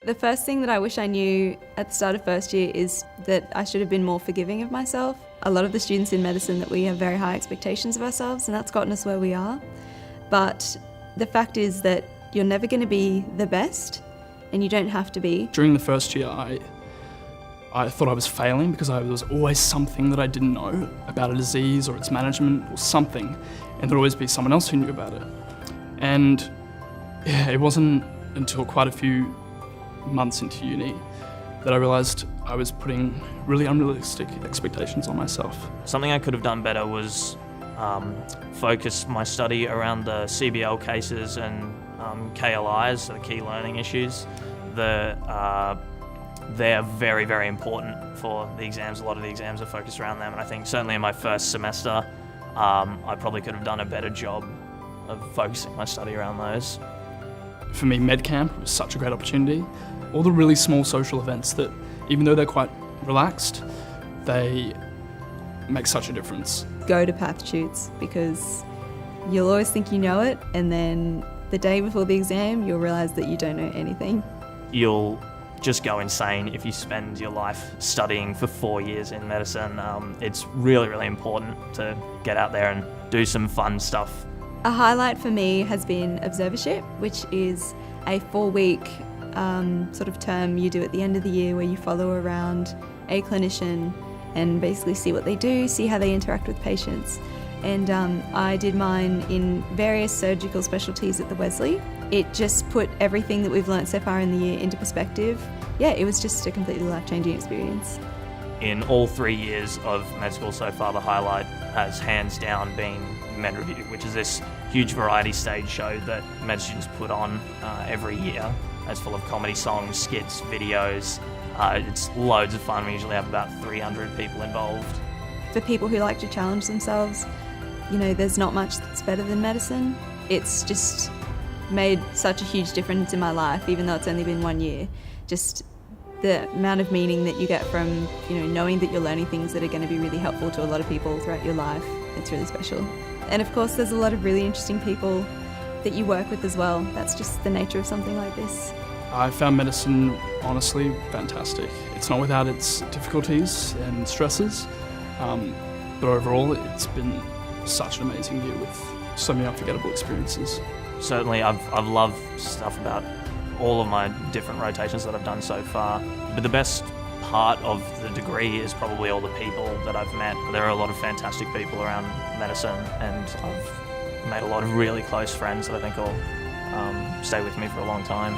The first thing that I wish I knew at the start of first year is that I should have been more forgiving of myself. A lot of the students in medicine, that we have very high expectations of ourselves, and that's gotten us where we are. But the fact is that you're never going to be the best, and you don't have to be. During the first year, I thought I was failing because there was always something that I didn't know about a disease or its management or something, and there'd always be someone else who knew about it. And yeah, it wasn't until quite a few months into uni that I realised I was putting really unrealistic expectations on myself. Something I could have done better was focus my study around the CBL cases and KLIs, so the key learning issues. They're very, very important for the exams. A lot of the exams are focused around them, and I think certainly in my first semester I probably could have done a better job of focusing my study around those. For me, MedCamp was such a great opportunity. All the really small social events that, even though they're quite relaxed, they make such a difference. Go to path shoots, because you'll always think you know it, and then the day before the exam you'll realise that you don't know anything. You'll just go insane if you spend your life studying for 4 years in medicine. It's really, really important to get out there and do some fun stuff. A highlight for me has been observership, which is a 4-week sort of term you do at the end of the year where you follow around a clinician and basically see what they do, see how they interact with patients. And I did mine in various surgical specialties at the Wesley. It just put everything that we've learnt so far in the year into perspective. Yeah, it was just a completely life-changing experience. In all 3 years of med school so far, the highlight has hands down been Med Review, which is this huge variety stage show that med students put on every year. It's full of comedy songs, skits, videos. It's loads of fun. We usually have about 300 people involved. For people who like to challenge themselves, you know, there's not much that's better than medicine. It's just made such a huge difference in my life, even though it's only been 1 year. Just the amount of meaning that you get from, you know, knowing that you're learning things that are going to be really helpful to a lot of people throughout your life. It's really special. And of course, there's a lot of really interesting people that you work with as well. That's just the nature of something like this. I found medicine honestly fantastic. It's not without its difficulties and stresses, but overall it's been such an amazing year with so many unforgettable experiences. Certainly I've loved stuff about all of my different rotations that I've done so far, but the best part of the degree is probably all the people that I've met. There are a lot of fantastic people around medicine, and I've made a lot of really close friends that I think will stay with me for a long time.